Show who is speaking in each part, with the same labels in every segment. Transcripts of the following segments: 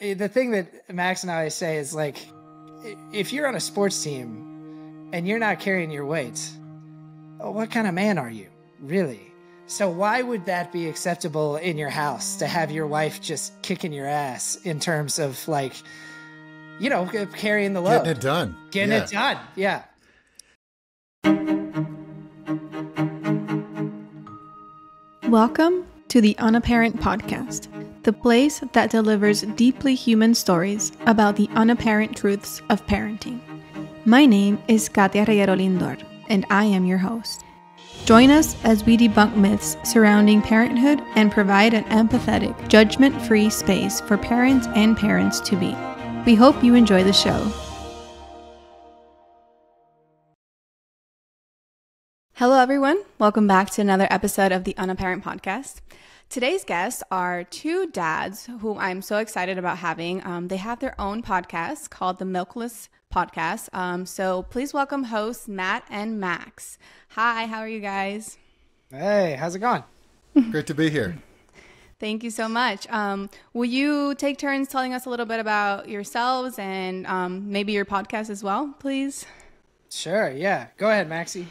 Speaker 1: the thing that Max and I always say is like, if you're on a sports team and you're not carrying your weights, what kind of man are you, really? So why would that be acceptable in your house to have your wife just kicking your ass in terms of like, carrying the load?
Speaker 2: Getting it done.
Speaker 1: Getting it done, yeah.
Speaker 3: Welcome to the Unaparent Podcast, the place that delivers deeply human stories about the unapparent truths of parenting. My name is Katia Reguero Lindor, and I am your host. Join us as we debunk myths surrounding parenthood and provide an empathetic, judgment-free space for parents and parents to be. We hope you enjoy the show. Hello, everyone. Welcome back to another episode of the Unaparent Podcast. Today's guests are two dads who I'm so excited about having. They have their own podcast called the Milkless Podcast. So please welcome hosts Matt and Max. Hi, how are you guys?
Speaker 1: Hey, how's it going?
Speaker 2: Great to be here.
Speaker 3: Thank you so much. Will you take turns telling us a little bit about yourselves and maybe your podcast as well, please?
Speaker 1: Sure, yeah. Go ahead, Maxie.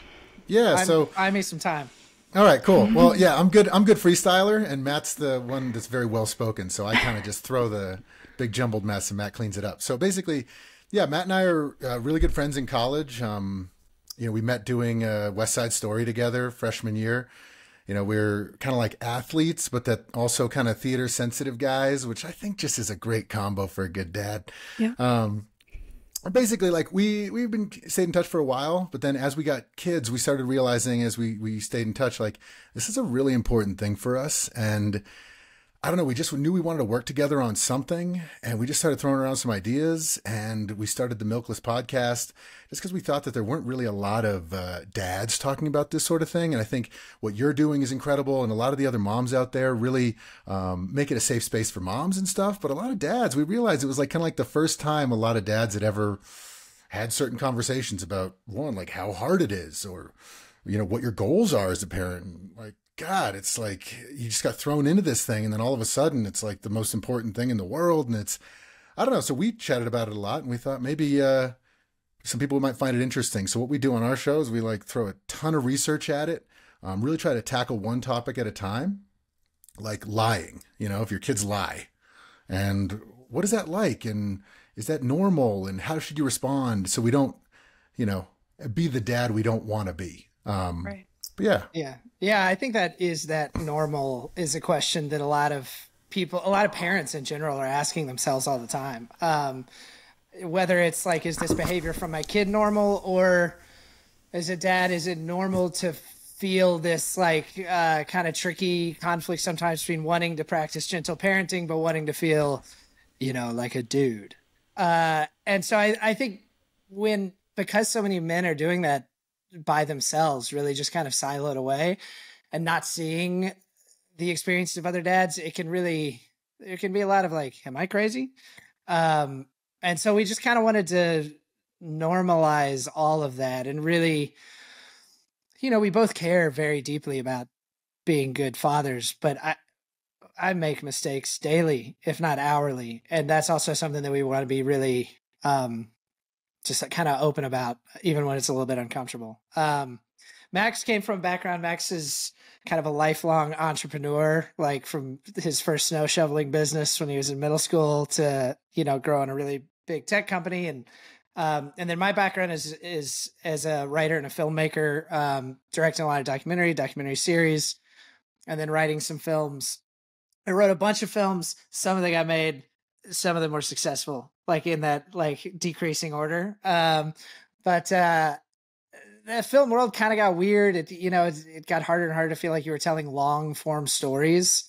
Speaker 2: Yeah,
Speaker 1: I made some time.
Speaker 2: All right, cool. Well, yeah, I'm good freestyler, and Matt's the one that's very well spoken. So I kind of just throw the big jumbled mess, and Matt cleans it up. So basically, yeah, Matt and I are really good friends in college. We met doing West Side Story together freshman year. We're kind of like athletes, but that also kind of theater sensitive guys, which I think just is a great combo for a good dad.
Speaker 3: Yeah.
Speaker 2: Basically, like we've been stayed in touch for a while, but then as we got kids, we started realizing as we stayed in touch, like this is a really important thing for us. And I don't know, we just knew we wanted to work together on something, and we just started throwing around some ideas, and we started the Milkless Podcast just because we thought that there weren't really a lot of dads talking about this sort of thing. And I think what you're doing is incredible, and a lot of the other moms out there really make it a safe space for moms and stuff. But a lot of dads, we realized it was like kind of like the first time a lot of dads had ever had certain conversations about, one, like how hard it is, or what your goals are as a parent. Like, God, it's like you just got thrown into this thing, and then all of a sudden it's like the most important thing in the world. And I don't know. So we chatted about it a lot, and we thought maybe some people might find it interesting. So what we do on our show is we like throw a ton of research at it, really try to tackle one topic at a time, like lying, if your kids lie, and what is that like? And is that normal? And how should you respond? So we don't, be the dad we don't want to be.
Speaker 3: Right.
Speaker 2: But
Speaker 1: Yeah. I think that normal is a question that a lot of parents in general are asking themselves all the time. Whether it's like, is this behavior from my kid normal, or as a dad, is it normal to feel this like kind of tricky conflict sometimes between wanting to practice gentle parenting, but wanting to feel, like a dude. And so I think because so many men are doing that by themselves, really just kind of siloed away and not seeing the experiences of other dads, there can be a lot of like, am I crazy? And so we just kind of wanted to normalize all of that, and really, we both care very deeply about being good fathers, but I make mistakes daily, if not hourly. And that's also something that we want to be really, just kind of open about, even when it's a little bit uncomfortable. Max came from a background. Max is kind of a lifelong entrepreneur, like from his first snow shoveling business when he was in middle school to, growing a really big tech company. And then my background is as a writer and a filmmaker, directing a lot of documentary series, and then writing some films. I wrote a bunch of films. Some of them got made, some of them were successful, like in that like decreasing order. But the film world kind of got weird. It got harder and harder to feel like you were telling long form stories.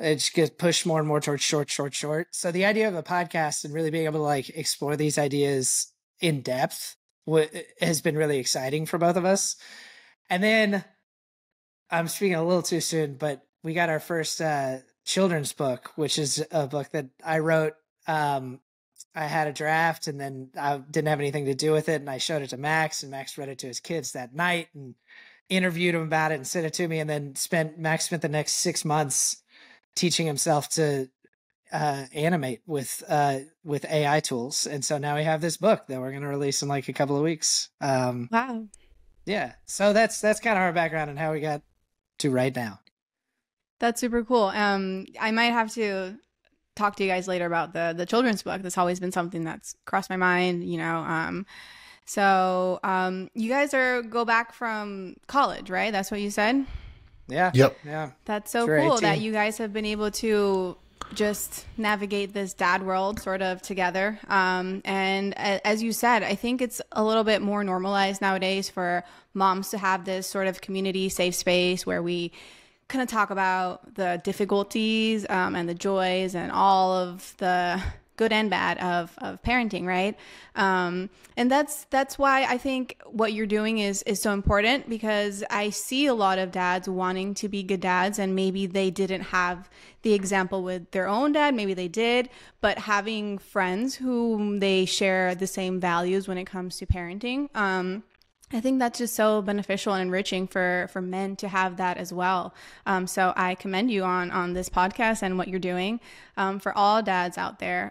Speaker 1: It just gets pushed more and more towards short. So the idea of a podcast and really being able to like explore these ideas in depth has been really exciting for both of us. And then I'm speaking a little too soon, but we got our first children's book, which is a book that I wrote. I had a draft, and then I didn't have anything to do with it, and I showed it to Max, and Max read it to his kids that night and interviewed him about it and sent it to me, and then Max spent the next 6 months teaching himself to animate with AI tools. And so now we have this book that we're going to release in like a couple of weeks.
Speaker 3: Wow.
Speaker 1: Yeah. So that's kind of our background and how we got to right now.
Speaker 3: That's super cool. I might have to talk to you guys later about the children's book. That's always been something that's crossed my mind, you know. So you guys go back from college, right? That's what you said?
Speaker 1: Yeah.
Speaker 2: Yep.
Speaker 1: Yeah.
Speaker 3: That's so
Speaker 1: Sure,
Speaker 3: cool
Speaker 1: 18.
Speaker 3: that you guys have been able to just navigate this dad world sort of together. And as you said, I think it's a little bit more normalized nowadays for moms to have this sort of community safe space where we kind of talk about the difficulties and the joys and all of the good and bad of parenting, right? And that's why I think what you're doing is so important, because I see a lot of dads wanting to be good dads, and maybe they didn't have the example with their own dad, maybe they did, but having friends whom they share the same values when it comes to parenting, I think that's just so beneficial and enriching for men to have that as well. So I commend you on this podcast and what you're doing for all dads out there.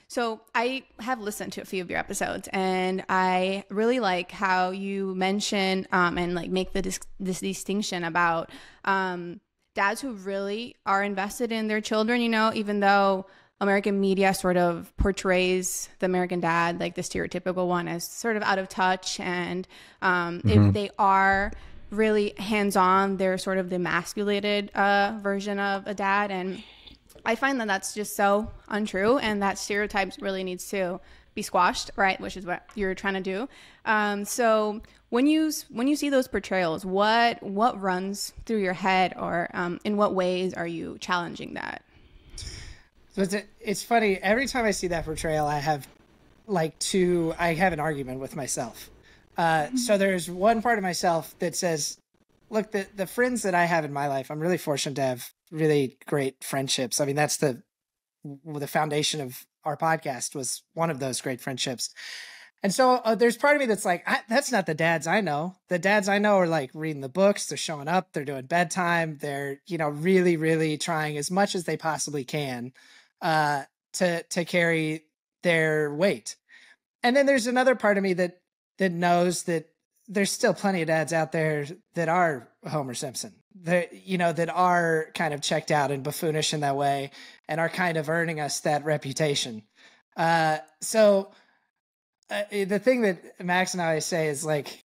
Speaker 3: So I have listened to a few of your episodes, and I really like how you mention and like make this distinction about dads who really are invested in their children, you know, even though American media sort of portrays the American dad, like the stereotypical one, as sort of out of touch. And if they are really hands-on, they're sort of the emasculated version of a dad. And I find that that's just so untrue, and that stereotypes really needs to be squashed, right? Which is what you're trying to do. So when you see those portrayals, what runs through your head, or in what ways are you challenging that?
Speaker 1: So it's funny. Every time I see that portrayal, I have an argument with myself. So there's one part of myself that says, look, the friends that I have in my life, I'm really fortunate to have really great friendships. I mean, that's the foundation of our podcast, was one of those great friendships. And so there's part of me that's like, that's not the dads I know. The dads I know are like reading the books, they're showing up, they're doing bedtime, they're, you know, really, really trying as much as they possibly can to carry their weight. And then there's another part of me that knows that there's still plenty of dads out there that are Homer Simpson, that, you know, that are kind of checked out and buffoonish in that way and are kind of earning us that reputation. So the thing that Max and I say is, like,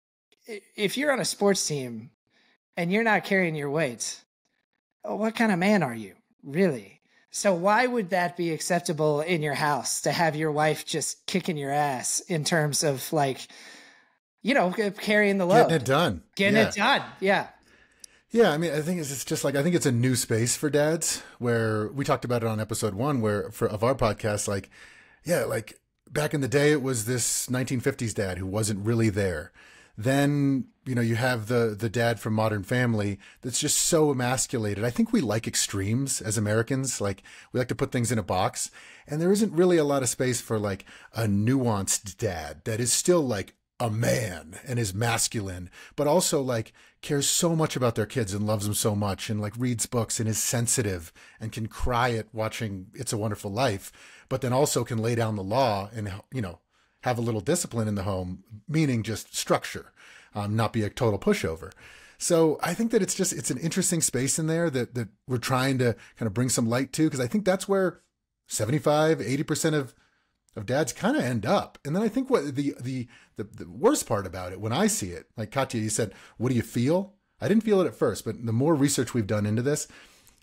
Speaker 1: if you're on a sports team and you're not carrying your weight, what kind of man are you, really? So why would that be acceptable in your house, to have your wife just kicking your ass in terms of, like, you know, carrying the load?
Speaker 2: Getting it done.
Speaker 1: It done. Yeah.
Speaker 2: Yeah, I mean, I think it's just like, I think it's a new space for dads, where we talked about it on episode 1 of our podcast, like, yeah, like back in the day, it was this 1950s dad who wasn't really there. Then, you know, you have the dad from Modern Family that's just so emasculated. I think we like extremes as Americans. Like, we like to put things in a box, and there isn't really a lot of space for like a nuanced dad that is still like a man and is masculine, but also like cares so much about their kids and loves them so much, and like reads books and is sensitive and can cry at watching It's a Wonderful Life, but then also can lay down the law and, you know, have a little discipline in the home, meaning just structure, not be a total pushover. So I think that it's an interesting space in there that we're trying to kind of bring some light to, because I think that's where 75-80% of dads kind of end up. And then I think what the worst part about it, when I see it, like Katia, you said, what do you feel? I didn't feel it at first, but the more research we've done into this,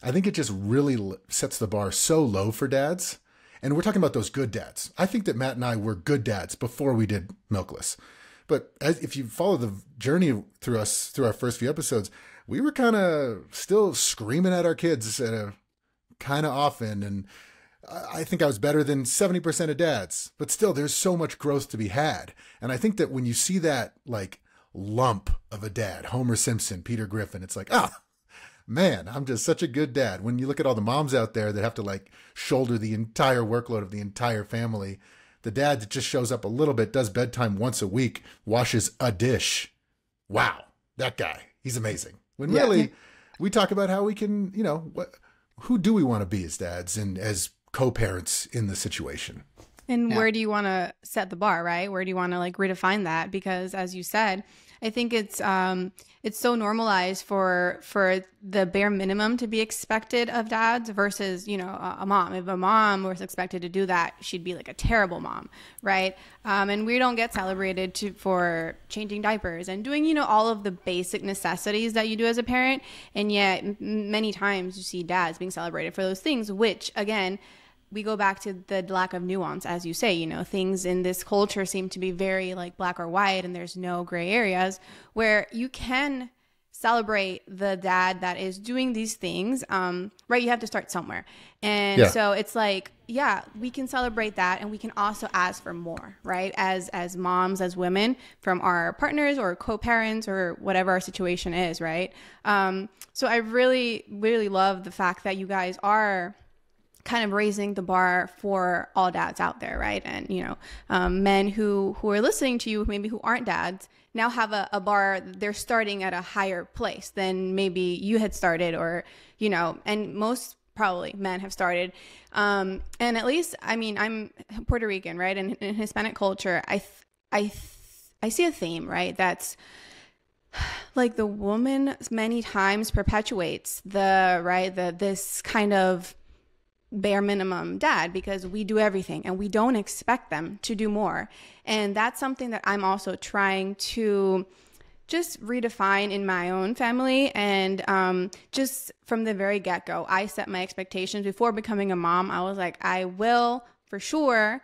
Speaker 2: I think it just really sets the bar so low for dads. And we're talking about those good dads. I think that Matt and I were good dads before we did Milkless. But if you follow the journey through our first few episodes, we were kind of still screaming at our kids kind of often. And I think I was better than 70% of dads. But still, there's so much growth to be had. And I think that when you see that like lump of a dad, Homer Simpson, Peter Griffin, it's like, man, I'm just such a good dad. When you look at all the moms out there that have to like shoulder the entire workload of the entire family, the dad that just shows up a little bit, does bedtime once a week, washes a dish. Wow, that guy, he's amazing. When really we talk about how we can, you know, who do we want to be as dads and as co-parents in the situation.
Speaker 3: And where do you want to set the bar, right? Where do you want to like redefine that? Because as you said, I think it's so normalized for the bare minimum to be expected of dads versus, you know, a mom. If a mom was expected to do that, she'd be like a terrible mom, right? And we don't get celebrated for changing diapers and doing, you know, all of the basic necessities that you do as a parent. And yet many times you see dads being celebrated for those things, which again, we go back to the lack of nuance, as you say, you know, things in this culture seem to be very like black or white, and there's no gray areas where you can celebrate the dad that is doing these things, right? You have to start somewhere. And so it's like, yeah, we can celebrate that, and we can also ask for more, right? As moms, as women, from our partners or co-parents or whatever our situation is, right? So I really, really love the fact that you guys are kind of raising the bar for all dads out there, right? And, you know, men who are listening to you, maybe who aren't dads, now have a bar, they're starting at a higher place than maybe you had started, or, you know, and most probably men have started. And at least, I mean, I'm Puerto Rican, right? And in Hispanic culture, I see a theme, right? That's like the woman many times perpetuates this kind of bare minimum dad, because we do everything and we don't expect them to do more. And that's something that I'm also trying to just redefine in my own family. And just from the very get-go, I set my expectations before becoming a mom. I was like, I will for sure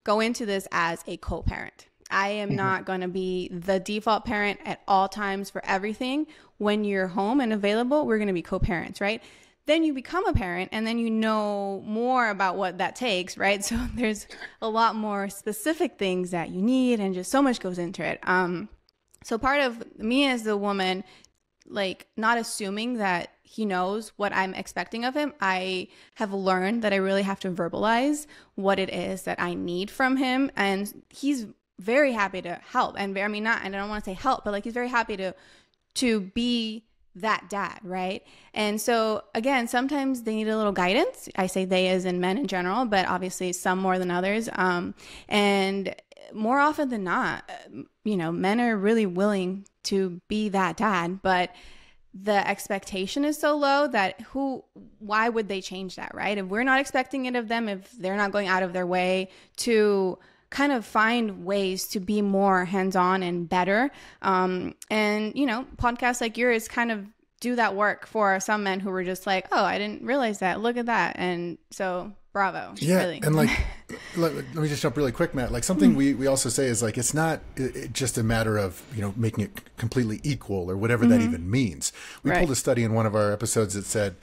Speaker 3: go into this as a co-parent. I am not going to be the default parent at all times for everything. When you're home and available, we're going to be co-parents, right? Then you become a parent, and then you know more about what that takes, right? So there's a lot more specific things that you need, and just so much goes into it. So part of me as the woman, like not assuming that he knows what I'm expecting of him, I have learned that I really have to verbalize what it is that I need from him. And he's very happy to help. And I mean, I don't want to say help, but like he's very happy to be that dad, right? And so again, sometimes they need a little guidance. I say they as in men in general, but obviously some more than others. And more often than not, you know, men are really willing to be that dad, but the expectation is so low that why would they change that, right? If we're not expecting it of them, if they're not going out of their way to kind of find ways to be more hands-on and better. And, you know, podcasts like yours kind of do that work for some men who were just like, oh, I didn't realize that. Look at that. And so bravo.
Speaker 2: Yeah.
Speaker 3: Really.
Speaker 2: And like, let me just jump really quick, Matt. Like something we also say is like, it's not just a matter of, you know, making it completely equal or whatever that even means. We pulled a study in one of our episodes that said,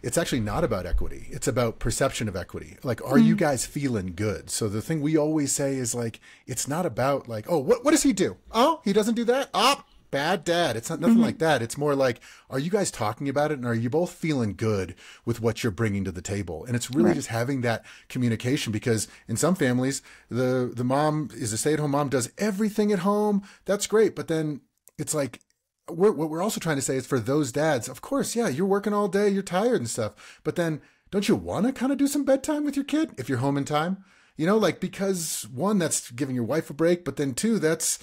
Speaker 2: it's actually not about equity. It's about perception of equity. Like, are you guys feeling good? So the thing we always say is like, it's not about like, oh, what does he do? Oh, he doesn't do that? Oh, bad dad. It's not nothing like that. It's more like, are you guys talking about it? And are you both feeling good with what you're bringing to the table? And it's really just having that communication, because in some families, the mom is a stay-at-home mom, does everything at home. That's great. But then it's like, what we're also trying to say is for those dads, of course, yeah, you're working all day, you're tired and stuff, but then don't you want to kind of do some bedtime with your kid if you're home in time? You know, like, because one, that's giving your wife a break, but then two, that's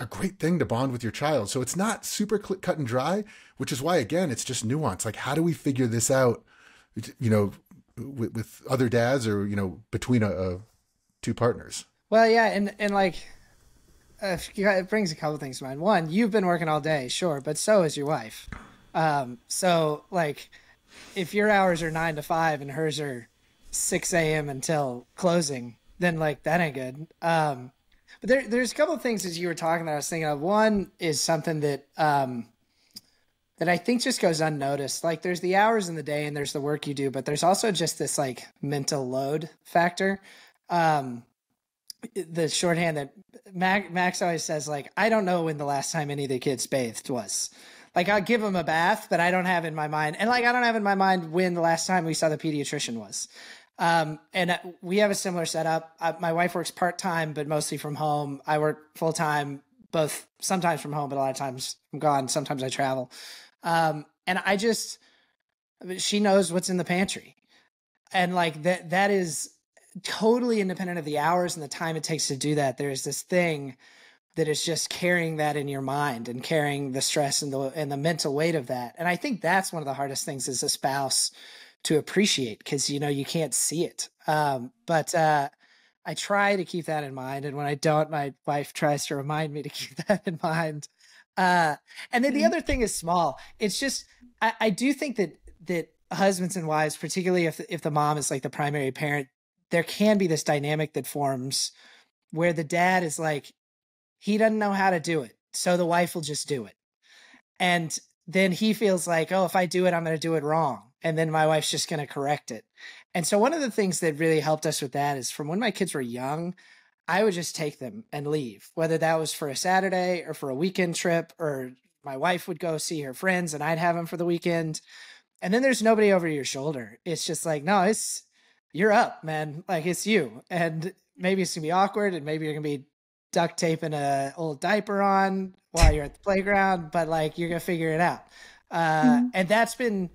Speaker 2: a great thing to bond with your child. So it's not super cut and dry, which is why, again, it's just nuance. Like, how do we figure this out, you know, with other dads, or, you know, between two partners?
Speaker 1: Well, yeah. And like, it brings a couple things to mind. One, you've been working all day, sure, but so is your wife. So like, if your hours are 9 to 5 and hers are 6 a.m. until closing, then like that ain't good. But there's a couple of things as you were talking that I was thinking of. One is something that that I think just goes unnoticed. Like, there's the hours in the day and there's the work you do, but there's also just this like mental load factor. The shorthand that Max always says, like, I don't know when the last time any of the kids bathed was. Like, I'll give them a bath, but I don't have in my mind. And like, I don't have in my mind when the last time we saw the pediatrician was. And we have a similar setup. My wife works part-time, but mostly from home. I work full-time, both sometimes from home, but a lot of times I'm gone. Sometimes I travel. And she knows what's in the pantry. And like that is totally independent of the hours and the time it takes to do that. There's this thing that is just carrying that in your mind and carrying the stress and the mental weight of that. And I think that's one of the hardest things as a spouse to appreciate, because, you know, you can't see it. But I try to keep that in mind. And when I don't, my wife tries to remind me to keep that in mind. And then the other thing is small. It's just, I do think that husbands and wives, particularly if the mom is like the primary parent, there can be this dynamic that forms where the dad is like, he doesn't know how to do it, so the wife will just do it. And then he feels like, oh, if I do it, I'm going to do it wrong. And then my wife's just going to correct it. And so one of the things that really helped us with that is from when my kids were young, I would just take them and leave, whether that was for a Saturday or for a weekend trip, or my wife would go see her friends and I'd have them for the weekend. And then there's nobody over your shoulder. It's just like, no, you're up, man. Like, it's you. And maybe it's going to be awkward, and maybe you're going to be duct taping a old diaper on while you're at the playground, but like, you're going to figure it out. And that's been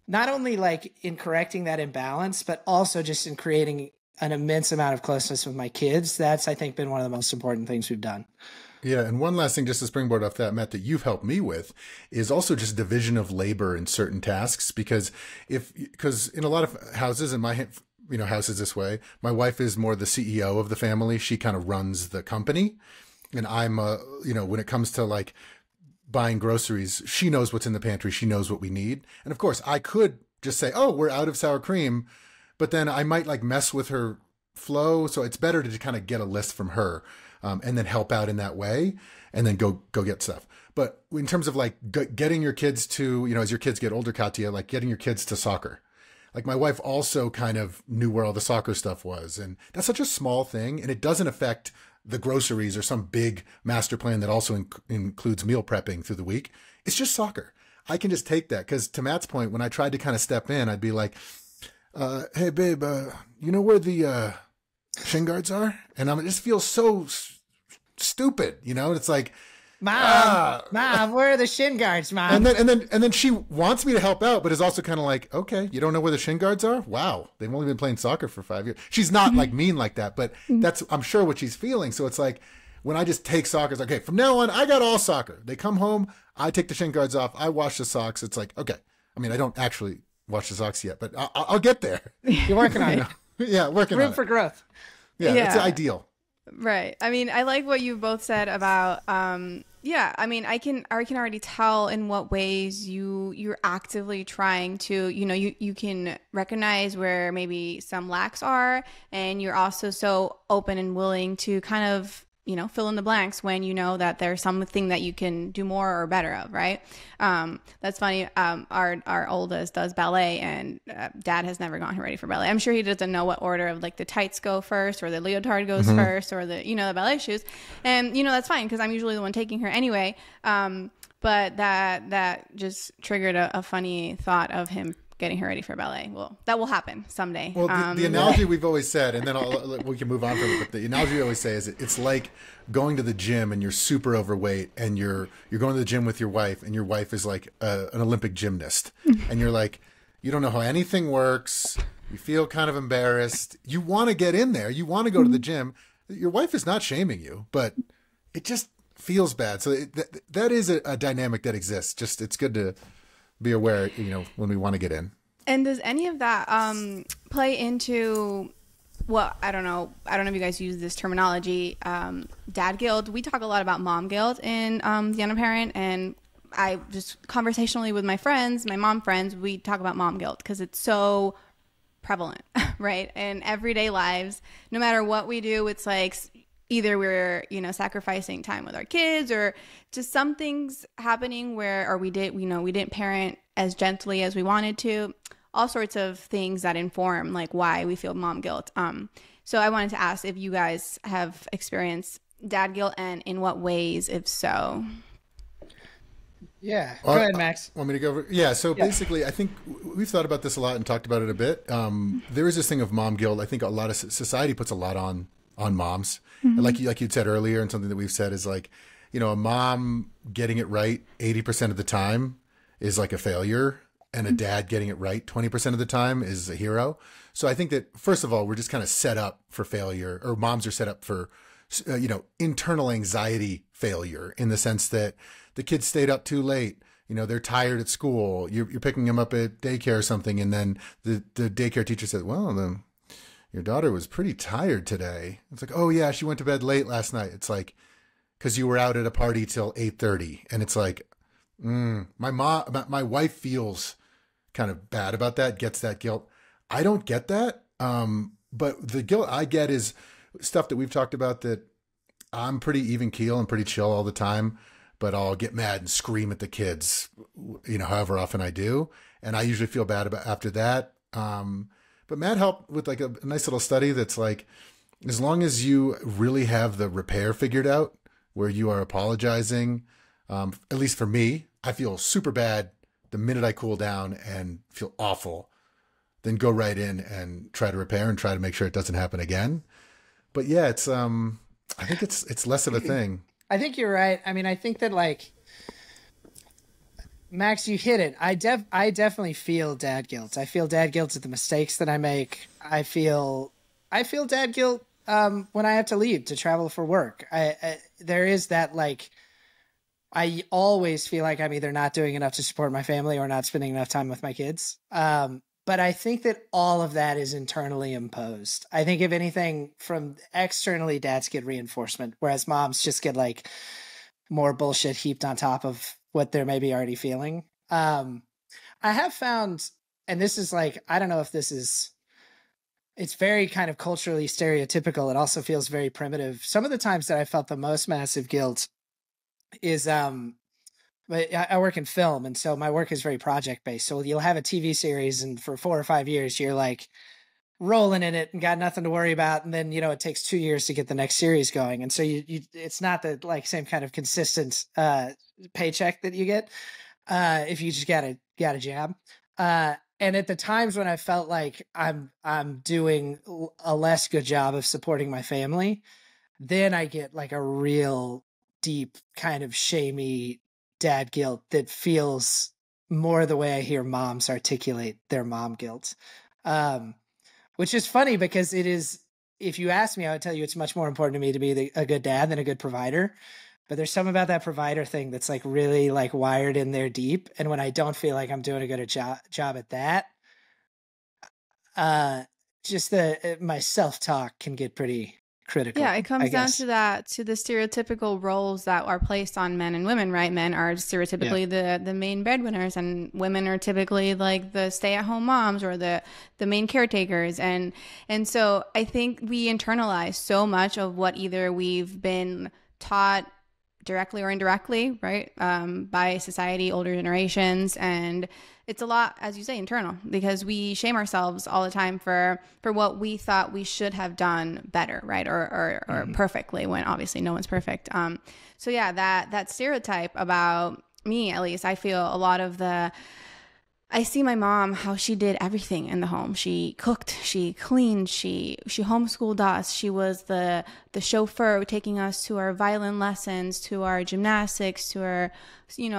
Speaker 1: not only like in correcting that imbalance, but also just in creating an immense amount of closeness with my kids. That's, I think, been one of the most important things we've done.
Speaker 2: Yeah. And one last thing, just to springboard off that, Matt, that you've helped me with is also just division of labor in certain tasks. Because in a lot of houses, in my house is this way, my wife is more the CEO of the family. She kind of runs the company. And I'm, when it comes to like buying groceries, she knows what's in the pantry. She knows what we need. And of course, I could just say, oh, we're out of sour cream. But then I might like mess with her flow. So it's better to kind of get a list from her and then help out in that way and then go get stuff. But in terms of like getting your kids to, as your kids get older, Katia, like getting your kids to soccer. Like my wife also kind of knew where all the soccer stuff was. And that's such a small thing. And it doesn't affect the groceries or some big master plan that also includes meal prepping through the week. It's just soccer. I can just take that. Because to Matt's point, when I tried to kind of step in, I'd be like, hey, babe, you know where the shin guards are? And I just feel so stupid, It's like,
Speaker 1: Mom, where are the shin guards, Mom?
Speaker 2: And then she wants me to help out, but is also kind of like, okay, you don't know where the shin guards are? Wow, they've only been playing soccer for 5 years. She's not like mean like that, but that's, I'm sure, what she's feeling. So it's like, when I just take soccer, it's like, okay, from now on, I got all soccer. They come home, I take the shin guards off, I wash the socks. It's like, okay. I mean, I don't actually wash the socks yet, but I'll get there.
Speaker 1: You're working on it.
Speaker 2: Yeah, working on it.
Speaker 1: Room for growth.
Speaker 2: Yeah, it's ideal.
Speaker 3: Right. I mean, I like what you both said about, I mean, I can already tell in what ways you're actively trying to, you can recognize where maybe some lacks are, and you're also so open and willing to kind of, fill in the blanks when you know that there's something that you can do more or better of, right? That's funny. Our oldest does ballet, and Dad has never gotten her ready for ballet. I'm sure he doesn't know what order of like the tights go first, or the leotard goes first, or the the ballet shoes. And that's fine, because I'm usually the one taking her anyway. But that just triggered a funny thought of him getting her ready for ballet. Well, that will happen someday.
Speaker 2: Well, the analogy we've always said, and then we can move on from it, but the analogy we always say is it's like going to the gym and you're super overweight, and you're going to the gym with your wife, and your wife is like an Olympic gymnast, and you're like, you don't know how anything works, you feel kind of embarrassed, you want to get in there, you want to go to the gym. Your wife is not shaming you, but it just feels bad. So that is a dynamic that exists. Just, it's good to be aware, when we want to get in.
Speaker 3: And does any of that play into, well, I don't know if you guys use this terminology, dad guilt. We talk a lot about mom guilt in the Unaparent, and I just conversationally with my friends, my mom friends, we talk about mom guilt because it's so prevalent, right? In everyday lives, no matter what we do, it's like either we're, sacrificing time with our kids, or just something's happening or we didn't parent as gently as we wanted to. All sorts of things that inform like why we feel mom guilt. So I wanted to ask if you guys have experienced dad guilt, and in what ways, if so.
Speaker 1: Yeah. Go ahead, Max.
Speaker 2: Want me to go over? Yeah. So basically, I think we've thought about this a lot and talked about it a bit. There is this thing of mom guilt. I think a lot of society puts a lot on moms. Mm-hmm. Like you'd said earlier, and something that we've said is like, a mom getting it right 80% of the time is like a failure. and a dad getting it right 20% of the time is a hero. So I think that, first of all, we're just kind of set up for failure, or moms are set up for, internal anxiety failure, in the sense that the kids stayed up too late. They're tired at school. You're picking them up at daycare or something. And then the daycare teacher said, well, your daughter was pretty tired today. It's like, oh yeah, she went to bed late last night. It's like, because you were out at a party till 8:30. And it's like, my wife feels kind of bad about that, gets that guilt. I don't get that. But the guilt I get is stuff that we've talked about, that I'm pretty even keel and pretty chill all the time, but I'll get mad and scream at the kids, however often I do. And I usually feel bad about after that. But Matt helped with like a nice little study that's like, as long as you really have the repair figured out, where you are apologizing, at least for me, I feel super bad the minute I cool down and feel awful, then go right in and try to repair and try to make sure it doesn't happen again. But yeah, it's I think it's less of a thing.
Speaker 1: I think you're right. I mean, I think that, like, Max, you hit it. I definitely feel dad guilt. I feel dad guilt at the mistakes that I make. I feel dad guilt when I have to leave to travel for work. There is that, like, I always feel like I'm either not doing enough to support my family or not spending enough time with my kids. But I think that all of that is internally imposed. I think if anything, from externally, dads get reinforcement, whereas moms just get like more bullshit heaped on top of what they're maybe already feeling. I have found, and this is like, I don't know if this is, it's very kind of culturally stereotypical. It also feels very primitive. Some of the times that I felt the most massive guilt is, but I work in film, and so my work is very project-based. So you'll have a TV series, and for 4 or 5 years, you're like rolling in it and got nothing to worry about. And then, it takes 2 years to get the next series going. And so it's not the like same kind of consistent paycheck that you get if you just got a job. And at the times when I felt like I'm doing a less good job of supporting my family, then I get like a real deep kind of shamey dad guilt that feels more the way I hear moms articulate their mom guilt, which is funny because it is, if you ask me, I would tell you it's much more important to me to be a good dad than a good provider. But there's something about that provider thing that's like really like wired in there deep. And when I don't feel like I'm doing a good job at that, just my self-talk can get pretty critical.
Speaker 3: Yeah, it comes down to that, to the stereotypical roles that are placed on men and women, right? Men are stereotypically the main breadwinners, and women are typically like the stay-at-home moms or the main caretakers. And so I think we internalize so much of what either we've been taught directly or indirectly, right, by society, older generations. And it's a lot, as you say, internal, because we shame ourselves all the time for what we thought we should have done better, right, or perfectly, when obviously no one's perfect. So yeah, that stereotype about me, at least, I feel a lot of I see my mom, how she did everything in the home. She cooked, she cleaned, she homeschooled us. She was the chauffeur taking us to our violin lessons, to our gymnastics, to our,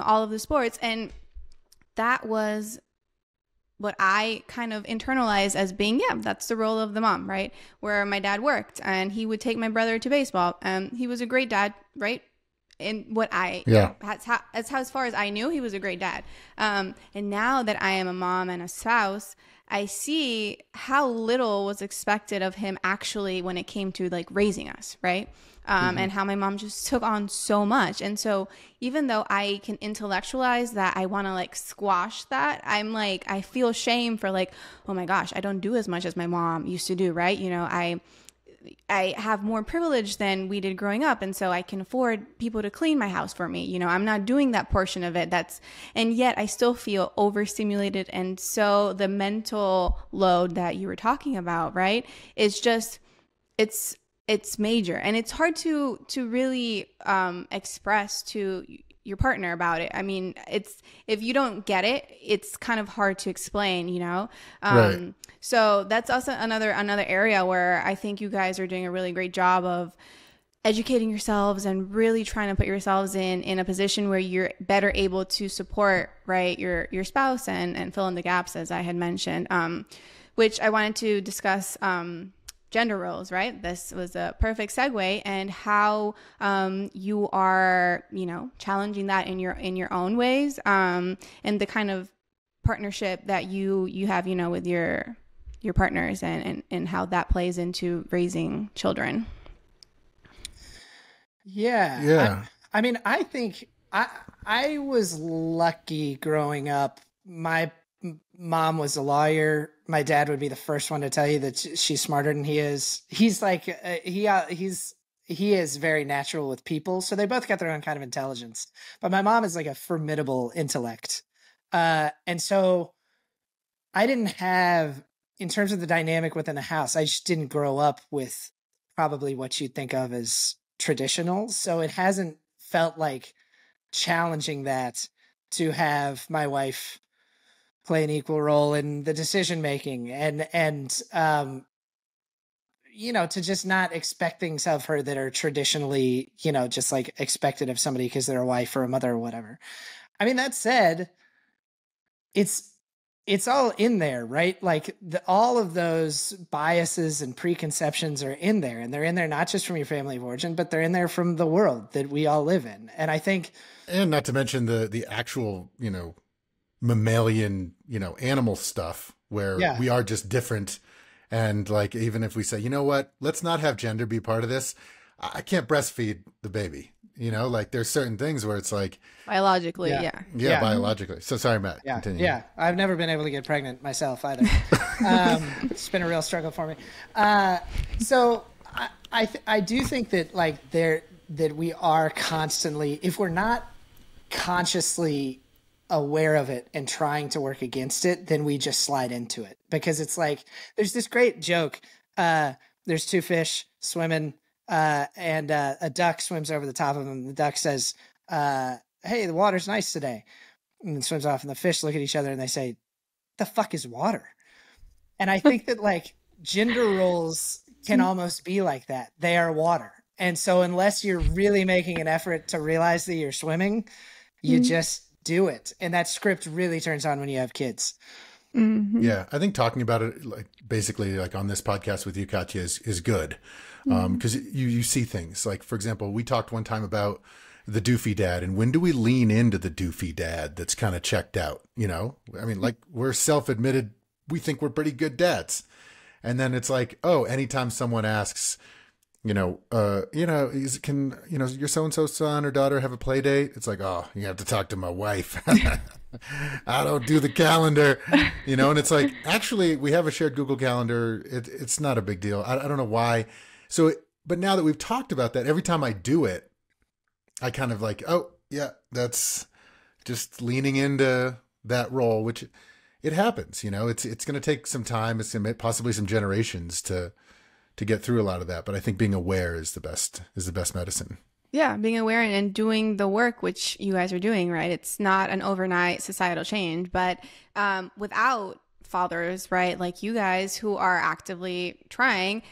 Speaker 3: all of the sports. And that was what I kind of internalized as being, that's the role of the mom, right? Where my dad worked and he would take my brother to baseball. He was a great dad, right? In what as far as I knew, he was a great dad. And now that I am a mom and a spouse, I see how little was expected of him actually when it came to like raising us, right? And how my mom just took on so much. And so even though I can intellectualize that, I want to like squash that, I'm like, I feel shame for like, oh my gosh, I don't do as much as my mom used to do, right? I have more privilege than we did growing up. And so I can afford people to clean my house for me. I'm not doing that portion of it. And yet I still feel overstimulated. And so the mental load that you were talking about, right, is just, it's major. And it's hard to really express to your partner about it. I mean, if you don't get it, it's kind of hard to explain, Right. So that's also another area where I think you guys are doing a really great job of educating yourselves and really trying to put yourselves in a position where you're better able to support, right, your spouse and fill in the gaps, as I had mentioned, which I wanted to discuss gender roles, right? This was a perfect segue, and how you are, challenging that in your own ways, and the kind of partnership that you have, with your partners, and how that plays into raising children.
Speaker 1: Yeah. I mean, I think I was lucky growing up. My mom was a lawyer. My dad would be the first one to tell you that she's smarter than he is. He's like, he is very natural with people. So they both got their own kind of intelligence. But my mom is like a formidable intellect. And so I didn't have, in terms of the dynamic within the house, I just didn't grow up with probably what you'd think of as traditional. So it hasn't felt like challenging that to have my wife play an equal role in the decision making, and to just not expect things of her that are traditionally, just like expected of somebody because they're a wife or a mother or whatever. I mean, that said, it's all in there, right? Like all of those biases and preconceptions are in there, and they're in there not just from your family of origin, but they're in there from the world that we all live in. And I think,
Speaker 2: and not to mention the actual, mammalian, animal stuff where we are just different. And like, even if we say, you know what, let's not have gender be part of this, I can't breastfeed the baby. Like there's certain things where it's like
Speaker 3: biologically.
Speaker 2: Yeah, biologically. So sorry, Matt. Continue.
Speaker 1: Yeah. I've never been able to get pregnant myself either. It's been a real struggle for me. So I do think that like that we are constantly, if we're not consciously aware of it and trying to work against it, then we just slide into it, because it's like, there's this great joke. There's two fish swimming, and a duck swims over the top of them. The duck says, hey, the water's nice today. And then swims off, and the fish look at each other and they say, the fuck is water? And I think that like gender roles can almost be like that. They are water. And so unless you're really making an effort to realize that you're swimming, you just do it. And that script really turns on when you have kids.
Speaker 3: Mm-hmm.
Speaker 2: Yeah. I think talking about it, like basically like on this podcast with you, Katia, is good. Because you see things like, for example, we talked one time about the doofy dad, and when do we lean into the doofy dad that's kind of checked out? I mean, like we're self-admitted, we think we're pretty good dads. And then it's like, oh, anytime someone asks, can your so-and-so son or daughter have a play date? It's like, oh, you have to talk to my wife. I don't do the calendar, and it's like, actually we have a shared Google Calendar. It's not a big deal. I don't know why. So, but now that we've talked about that, every time I do it, I kind of like, oh yeah, that's just leaning into that role, which it happens, it's going to take some time. It's going to possibly some generations to get through a lot of that. But I think being aware is the best medicine.
Speaker 3: Yeah, being aware and doing the work, which you guys are doing, right? It's not an overnight societal change, but without fathers, right, like you guys who are actively trying,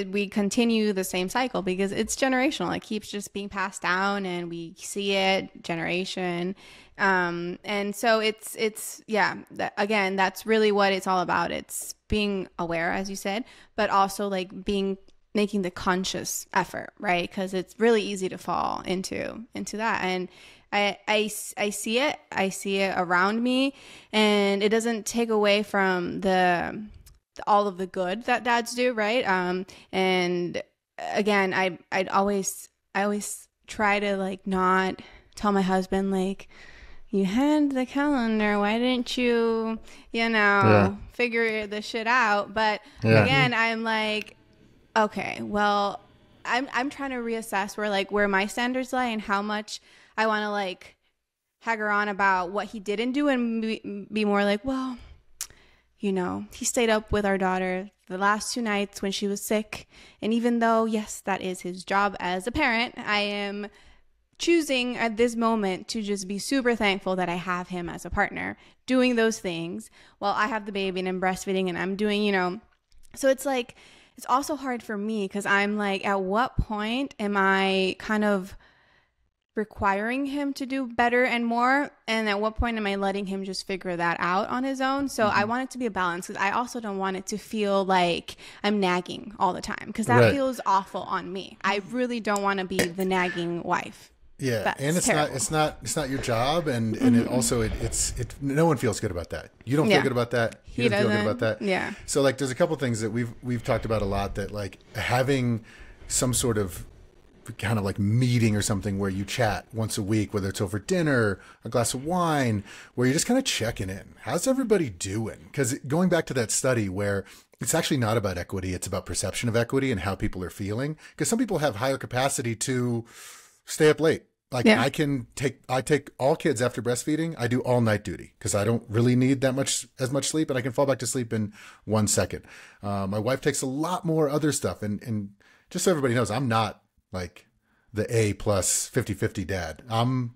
Speaker 3: we continue the same cycle because it's generational. It keeps just being passed down, and we see it generation. And so again, that's really what it's all about. It's being aware, as you said, but also like making the conscious effort, right? Because it's really easy to fall into that. And I see it. I see it around me, and it doesn't take away from all of the good that dads do, right? And again, I always try to like not tell my husband like, you had the calendar, why didn't you figure the shit out? But again, I'm like, okay, well, I'm trying to reassess where my standards lie and how much I want to like hagger on about what he didn't do, and be more like, well, he stayed up with our daughter the last 2 nights when she was sick. And even though, yes, that is his job as a parent, I am choosing at this moment to just be super thankful that I have him as a partner doing those things while I have the baby and I'm breastfeeding and I'm doing, so it's like, it's also hard for me because I'm like, at what point am I kind of requiring him to do better and more, and at what point am I letting him just figure that out on his own? So I want it to be a balance, because I also don't want it to feel like I'm nagging all the time, because that feels awful on me. I really don't want to be the nagging wife.
Speaker 2: Yeah,
Speaker 3: That's
Speaker 2: and
Speaker 3: terrible.
Speaker 2: it's not your job, and it also it's no one feels good about that. You don't feel good about that. He doesn't feel good about that.
Speaker 3: Yeah.
Speaker 2: So like, there's a couple things that we've talked about a lot, that like having some sort of kind of like meeting or something where you chat once a week, whether it's over dinner, a glass of wine, where you're just kind of checking in. How's everybody doing? Because going back to that study where it's actually not about equity, it's about perception of equity and how people are feeling. Because some people have higher capacity to stay up late. Like I take all kids after breastfeeding. I do all night duty because I don't really need as much sleep, and I can fall back to sleep in 1 second. My wife takes a lot more other stuff, and just so everybody knows, I'm not like the A plus 50-50 dad. I'm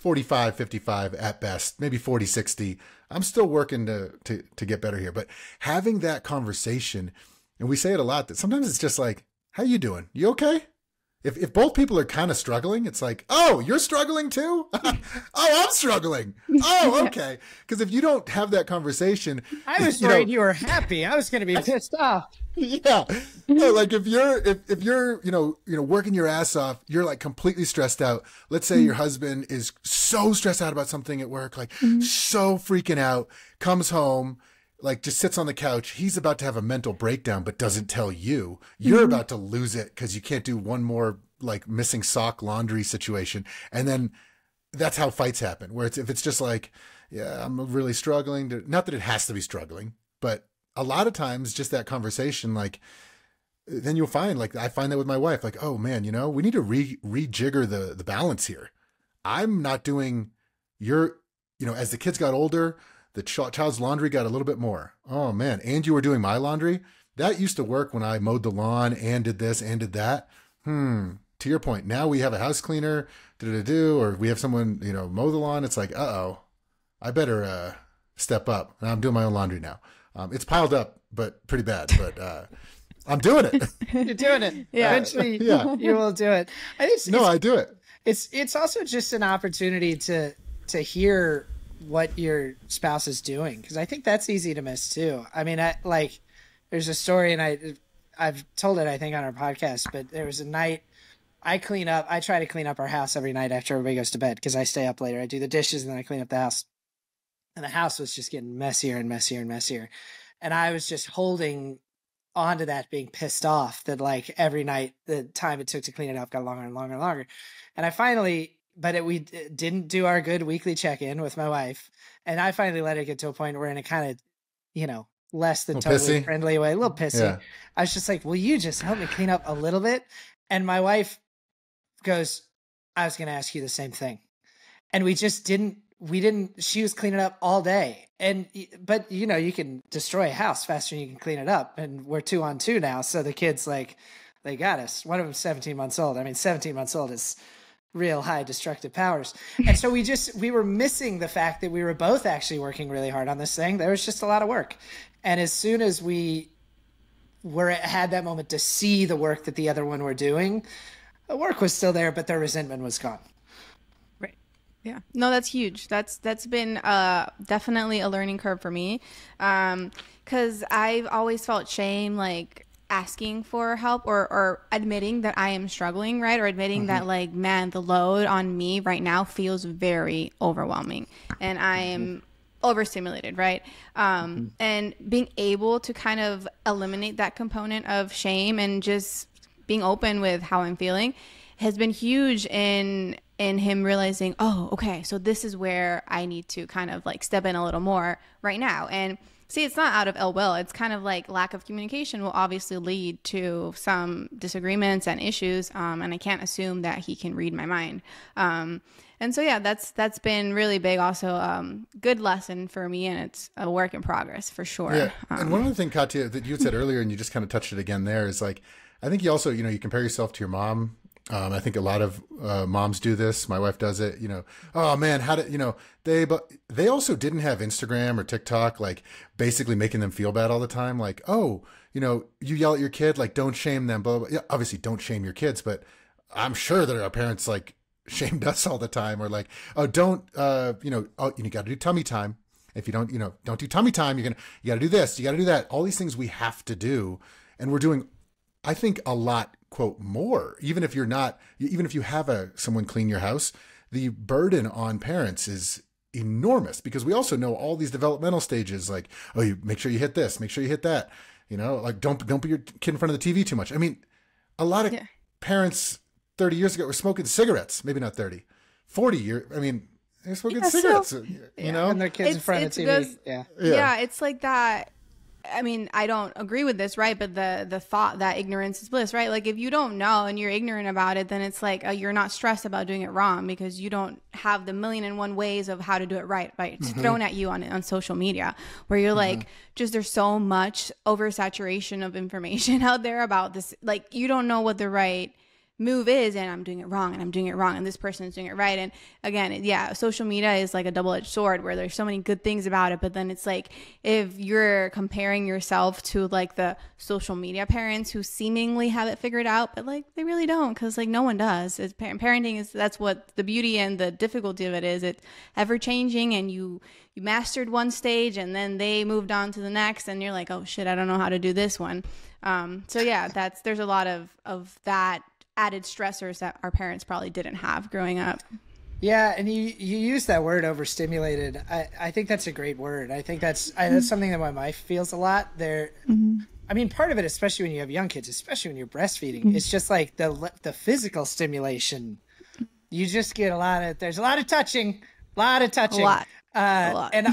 Speaker 2: 45-55 at best, maybe 40-60. I'm still working to get better here. But having that conversation, and we say it a lot, that sometimes it's just like, how you doing? You okay? If both people are kind of struggling, it's like, oh, you're struggling too? Oh, I'm struggling. Oh, okay. Because if you don't have that conversation,
Speaker 1: I was worried you were happy. I was going to be pissed off.
Speaker 2: Yeah. No, like if you're working your ass off, you're like completely stressed out. Let's say your husband is so stressed out about something at work, like so freaking out, comes home, like just sits on the couch. He's about to have a mental breakdown, but doesn't tell you. You're about to lose it because you can't do one more like missing sock laundry situation. And then that's how fights happen, where if it's just like, yeah, I'm really struggling. Not that it has to be struggling, but a lot of times just that conversation, like, then you'll find, like, I find that with my wife, like, oh man, we need to rejigger the balance here. I'm not doing as the kids got older, the child's laundry got a little bit more. Oh man. And you were doing my laundry. That used to work when I mowed the lawn and did this and did that. To your point, now we have a house cleaner, or we have someone, mow the lawn. It's like, I better step up. And I'm doing my own laundry now. It's piled up, but pretty bad, but I'm doing it.
Speaker 1: You're doing it.
Speaker 3: Yeah.
Speaker 1: Eventually you will do it.
Speaker 2: I do it.
Speaker 1: It's also just an opportunity to hear what your spouse is doing, because I think that's easy to miss too. I mean, there's a story, and I've told it, I think, on our podcast, but there was a night I try to clean up our house every night after everybody goes to bed, because I stay up later. I do the dishes and then I clean up the house. And the house was just getting messier and messier and messier. And I was just holding on to that, being pissed off that like every night the time it took to clean it up got longer and longer and longer. And I finally, we didn't do our good weekly check-in with my wife. And I finally let it get to a point where, in a kind of, less than totally friendly way, a little pissy. Yeah. I was just like, will you just help me clean up a little bit? And my wife goes, I was going to ask you the same thing. And we didn't, she was cleaning up all day. But you can destroy a house faster than you can clean it up. And we're 2 on 2 now. So the kids, like, they got us. One of them's 17 months old. I mean, 17 months old is real high destructive powers. And so we were missing the fact that we were both actually working really hard on this thing. There was just a lot of work. And as soon as we had that moment to see the work that the other one were doing, the work was still there, but their resentment was gone.
Speaker 3: Right. Yeah. No, that's huge. That's been definitely a learning curve for me. 'Cause I've always felt shame, like, asking for help or admitting that I am struggling, right? Or admitting that, like, man, the load on me right now feels very overwhelming and I am overstimulated, right? And being able to kind of eliminate that component of shame and just being open with how I'm feeling has been huge in him realizing, oh, okay, so this is where I need to kind of like step in a little more right now. And see, it's not out of ill will. It's kind of like lack of communication will obviously lead to some disagreements and issues. And I can't assume that he can read my mind. And so, yeah, that's been really big. Also, good lesson for me, and it's a work in progress for sure.
Speaker 2: Yeah. And one other thing, Katia, that you had said earlier, and you just kind of touched it again there, is like, I think you also, you compare yourself to your mom I think a lot of moms do this. My wife does it. Oh man, they also didn't have Instagram or TikTok, like basically making them feel bad all the time. Like, oh, you yell at your kid, like don't shame them. Blah, blah, blah. Yeah, obviously don't shame your kids, but I'm sure that our parents like shamed us all the time, or like, oh, don't, oh, you got to do tummy time. If you don't, don't do tummy time, you got to do this, you got to do that. All these things we have to do, and we're doing, I think, a lot, quote, more. Even if you have someone clean your house, the burden on parents is enormous, because we also know all these developmental stages, like, oh, you make sure you hit this, make sure you hit that, like don't put your kid in front of the TV too much. I mean, a lot of parents 30 years ago were smoking cigarettes, maybe not 30, 40 years. I mean, they're smoking cigarettes,
Speaker 1: and their kids in front of the TV.
Speaker 3: Yeah, it's like that. I mean, I don't agree with this, right? But the thought that ignorance is bliss, right? Like if you don't know and you're ignorant about it, then it's like you're not stressed about doing it wrong because you don't have the 1,000,001 ways of how to do it right? It's thrown at you on social media, where you're like, just there's so much oversaturation of information out there about this. Like you don't know what the right move is, and I'm doing it wrong, and this person is doing it right. And again, social media is like a double-edged sword, where there's so many good things about it, but then it's like if you're comparing yourself to like the social media parents who seemingly have it figured out, but like they really don't, because like no one does. It's parenting that's what the beauty and the difficulty of it is. It's ever changing, and you mastered one stage and then they moved on to the next, and you're like, oh shit, I don't know how to do this one. There's a lot of that added stressors that our parents probably didn't have growing up.
Speaker 1: Yeah, and you use that word, overstimulated. I think that's a great word. I think that's something that my wife feels a lot. I mean, part of it, especially when you have young kids, especially when you're breastfeeding, it's just like the physical stimulation. You just get there's a lot of touching. A lot. And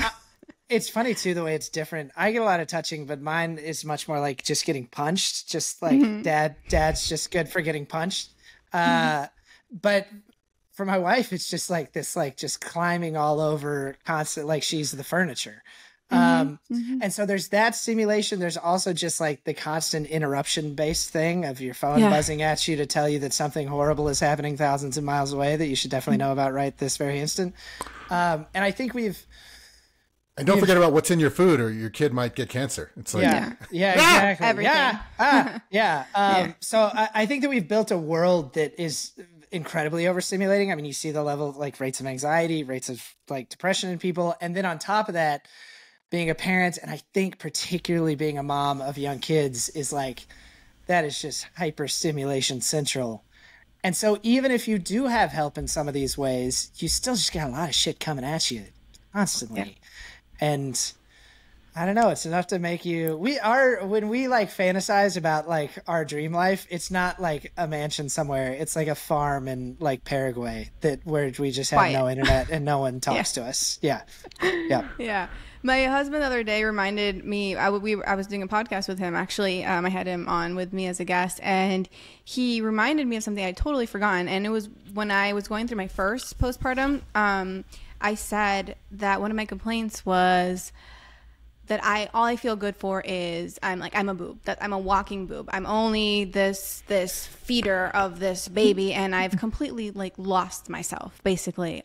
Speaker 1: it's funny too, the way it's different. I get a lot of touching, but mine is much more like just getting punched, just like dad's just good for getting punched. But for my wife, it's just like this, like just climbing all over constant, like she's the furniture. And so there's that stimulation. There's also just like the constant interruption based thing of your phone buzzing at you to tell you that something horrible is happening thousands of miles away that you should definitely know about right this very instant. And I think
Speaker 2: and don't forget about what's in your food, or your kid might get cancer. It's like,
Speaker 1: exactly.
Speaker 3: Everything.
Speaker 1: So I think that we've built a world that is incredibly overstimulating. I mean, you see the level of like rates of anxiety, rates of like depression in people. And then on top of that, being a parent, and I think particularly being a mom of young kids, is like, that is just hyper stimulation central. And so even if you do have help in some of these ways, you still just got a lot of shit coming at you constantly. Yeah. And I don't know, it's enough to make you, when we like fantasize about like our dream life, it's not like a mansion somewhere. It's like a farm in like Paraguay where we just have no internet and no one talks to us. Yeah.
Speaker 3: My husband the other day reminded me, I was doing a podcast with him, actually. I had him on with me as a guest, and he reminded me of something I'd totally forgotten. And it was when I was going through my first postpartum, I said that one of my complaints was that all I feel good for is I'm a boob, that I'm a walking boob. I'm only this feeder of this baby, and I've completely like lost myself, basically.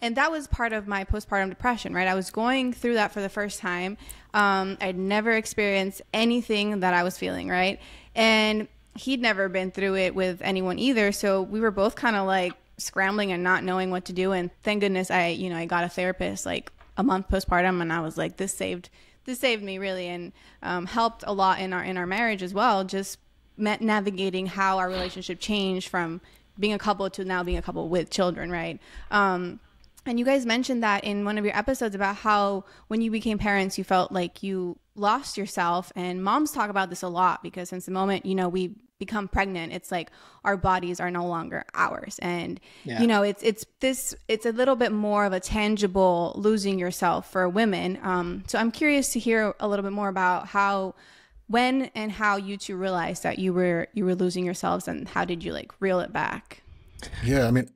Speaker 3: And that was part of my postpartum depression, right? I was going through that for the first time. I'd never experienced anything that I was feeling, right? And he'd never been through it with anyone either. So we were both kind of like scrambling and not knowing what to do. And thank goodness I got a therapist like a month postpartum, and I was like, this saved me really, and helped a lot in our marriage as well. Just navigating how our relationship changed from being a couple to now being a couple with children, right? And you guys mentioned that in one of your episodes about how when you became parents, you felt like you lost yourself. And moms talk about this a lot, because since the moment, we become pregnant, it's like our bodies are no longer ours. And, it's a little bit more of a tangible losing yourself for women. So I'm curious to hear a little bit more about when and how you two realized that you were losing yourselves, and how did you like reel it back?
Speaker 2: Yeah, I mean,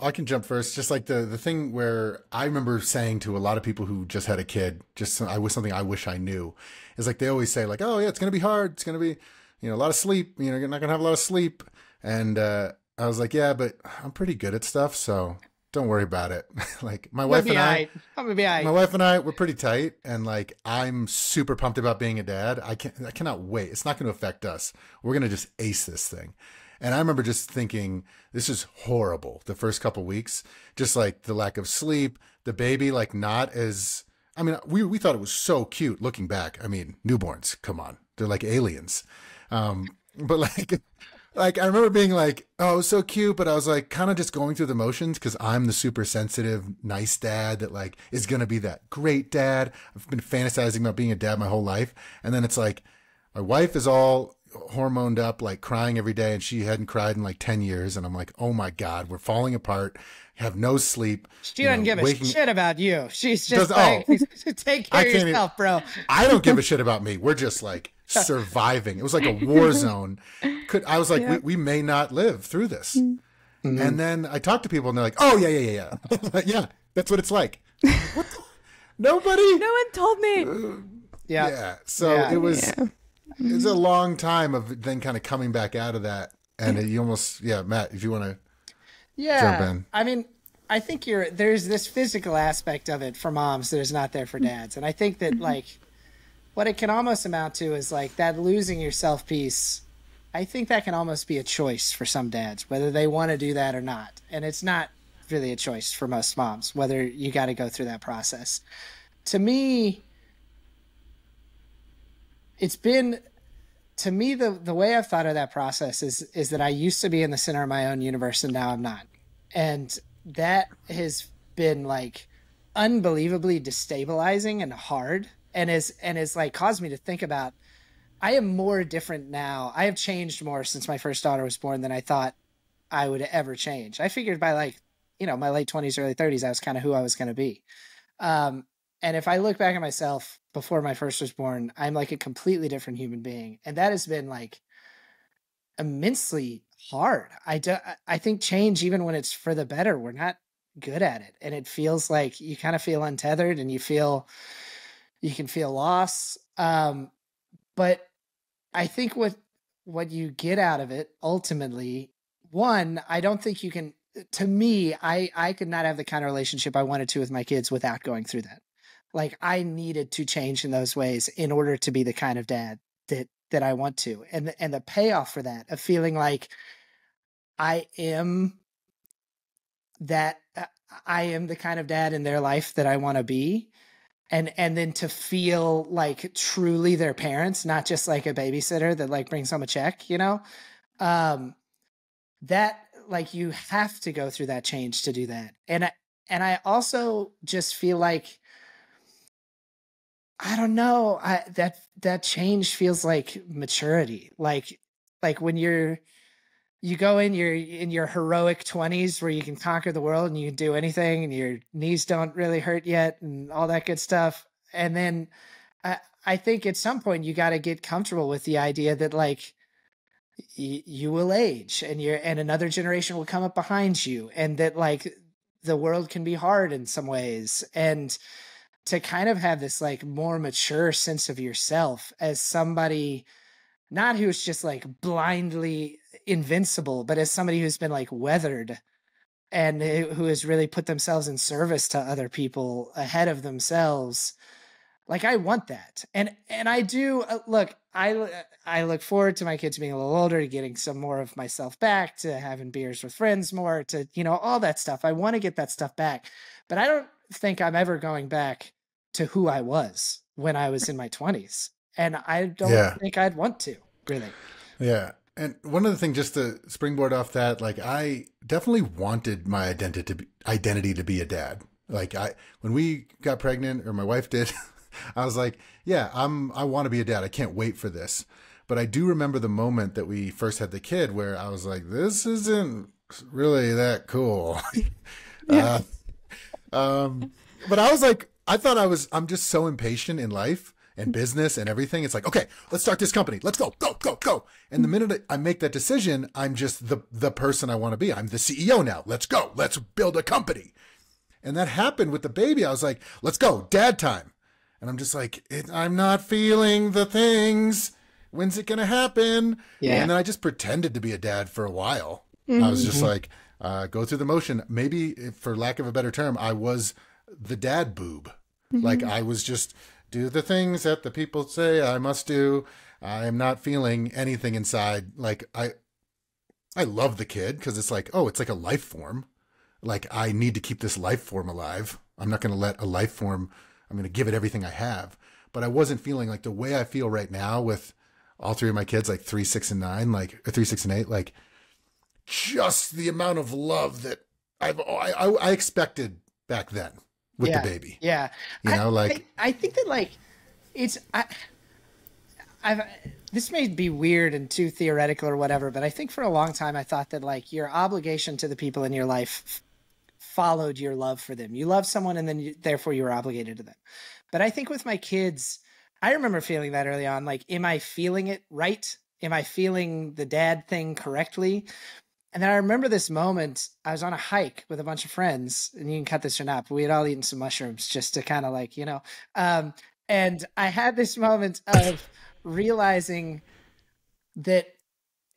Speaker 2: I can jump first. Just like the thing where I remember saying to a lot of people who just had a kid, something I wish I knew, is like they always say like, oh yeah, it's going to be hard. It's going to be, a lot of sleep. You're not going to have a lot of sleep. And I was like, yeah, but I'm pretty good at stuff, so don't worry about it. Like my wife and I, my wife and I, we're pretty tight, and like I'm super pumped about being a dad. I cannot wait. It's not going to affect us. We're going to just ace this thing. And I remember just thinking, this is horrible. The first couple weeks, just like the lack of sleep, the baby, like not as, I mean, we thought it was so cute looking back. I mean, newborns, come on, they're like aliens. But like I remember being like, oh, it was so cute, but I was like kind of just going through the motions because I'm the super sensitive, nice dad that like is going to be that great dad. I've been fantasizing about being a dad my whole life. And then it's like my wife is all hormoned up, like crying every day, and she hadn't cried in like 10 years. And I'm like, oh my God, we're falling apart. Have no sleep.
Speaker 1: She doesn't give a shit about you. She's just like, take care of yourself, bro.
Speaker 2: I don't give a shit about me. We're just like surviving. It was like a war zone. I was like, we may not live through this. Mm-hmm. And then I talked to people and they're like, oh, yeah. Yeah, that's what it's like. What the? Nobody?
Speaker 3: No one told me.
Speaker 2: Yeah. So it was a long time of then kind of coming back out of that. And you almost, Matt, if you want to jump in.
Speaker 1: I mean, I think there's this physical aspect of it for moms that is not there for dads. And I think that like what it can almost amount to is like that losing yourself piece. I think that can almost be a choice for some dads, whether they want to do that or not. And it's not really a choice for most moms, whether you got to go through that process. To me, the way I've thought of that process is that I used to be in the center of my own universe and now I'm not. And that has been like unbelievably destabilizing and hard and is like caused me to think about, I am more different now. I have changed more since my first daughter was born than I thought I would ever change. I figured by like, my late 20s, early 30s, I was kind of who I was going to be. And if I look back at myself before my first was born, I'm like a completely different human being. And that has been like immensely hard. I think change, even when it's for the better, we're not good at it. And it feels like you kind of feel untethered and you can feel lost. But I think what you get out of it ultimately, one, I don't think you can, to me, I could not have the kind of relationship I wanted to with my kids without going through that. Like I needed to change in those ways in order to be the kind of dad that I want to. And the payoff for that of feeling like I am the kind of dad in their life that I want to be. And then to feel like truly their parents, not just like a babysitter that like brings home a check, that like you have to go through that change to do that. And I also just feel like, I don't know, that change feels like maturity. Like when you go in your heroic 20s where you can conquer the world and you can do anything and your knees don't really hurt yet and all that good stuff. And then I think at some point you got to get comfortable with the idea that like you will age and another generation will come up behind you and that like the world can be hard in some ways. And to kind of have this like more mature sense of yourself as somebody, not who's just like blindly invincible, but as somebody who's been like weathered and who has really put themselves in service to other people ahead of themselves. Like I want that. And I do look, I look forward to my kids being a little older, to getting some more of myself back, to having beers with friends more, to, all that stuff. I want to get that stuff back, but I don't think I'm ever going back to who I was when I was in my 20s. And I don't think I'd want to, really.
Speaker 2: Yeah. And one other thing, just to springboard off that, like I definitely wanted my identity to be a dad. Like when we got pregnant, or my wife did, I was like, I want to be a dad. I can't wait for this. But I do remember the moment that we first had the kid where I was like, this isn't really that cool. But I was like, I'm just so impatient in life and business and everything. It's like, okay, let's start this company. Let's go. And the minute I make that decision, I'm just the person I want to be. I'm the CEO now. Let's go. Let's build a company. And that happened with the baby. I was like, let's go, dad time. And I'm just like, I'm not feeling the things. When's it going to happen? Yeah. And then I just pretended to be a dad for a while. I was just like, go through the motion. Maybe, for lack of a better term, I was the dad boob. Like, I was just do the things that the people say I must do. I'm not feeling anything inside. Like, I love the kid because it's like, oh, it's like a life form. Like, I need to keep this life form alive. I'm not going to let a life form, I'm going to give it everything I have. But I wasn't feeling like the way I feel right now with all three of my kids, like 3, 6, and 9, like 3, 6, and 8, like just the amount of love that I expected back then with the baby.
Speaker 1: Yeah.
Speaker 2: You know, like,
Speaker 1: I think that like this may be weird and too theoretical or whatever, but I think for a long time I thought that like your obligation to the people in your life followed your love for them. You love someone and then therefore you were obligated to them. But I think with my kids, I remember feeling that early on, like, am I feeling it right? Am I feeling the dad thing correctly? And then I remember this moment, I was on a hike with a bunch of friends, and you can cut this or not, but we had all eaten some mushrooms just to kind of like, and I had this moment of realizing that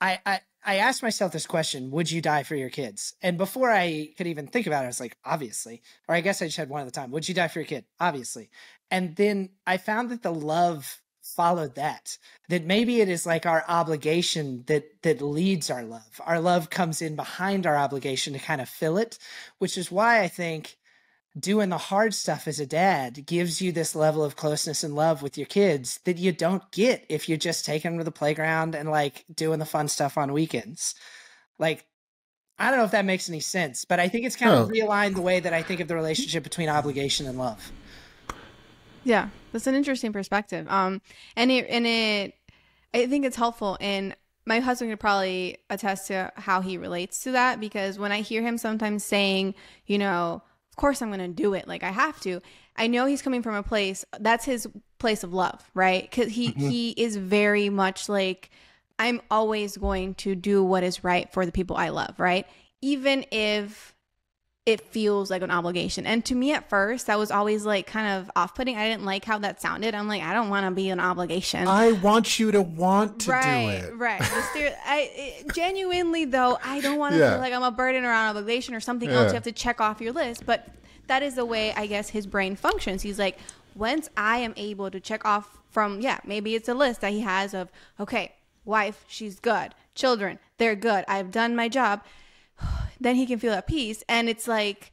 Speaker 1: I asked myself this question: would you die for your kids? And before I could even think about it, I was like, obviously. Or I guess I just had one at the time. Would you die for your kid? Obviously. And then I found that the love followed that maybe it is like our obligation that leads our love. Our love comes in behind our obligation to kind of fill it, which is why I think doing the hard stuff as a dad gives you this level of closeness and love with your kids that you don't get if you're just taking them to the playground and like doing the fun stuff on weekends. Like, I don't know if that makes any sense, but I think it's kind of realigned the way that I think of the relationship between obligation and love.
Speaker 3: Yeah, that's an interesting perspective. I think it's helpful, and my husband could probably attest to how he relates to that, because when I hear him sometimes saying, of course I'm going to do it, like I have to, I know he's coming from a place that's his place of love, right? Because he is very much like, I'm always going to do what is right for the people I love, right? Even if it feels like an obligation. And to me at first, that was always like kind of off-putting. I didn't like how that sounded. I'm like, I don't want to be an obligation.
Speaker 2: I want you to want to do it.
Speaker 3: Right. Genuinely though, I don't want to feel like I'm a burden or an obligation or something else you have to check off your list. But that is the way I guess his brain functions. He's like, once I am able to check off from, maybe it's a list that he has of, okay, wife, she's good. Children, they're good. I've done my job. Then he can feel at peace. And it's like,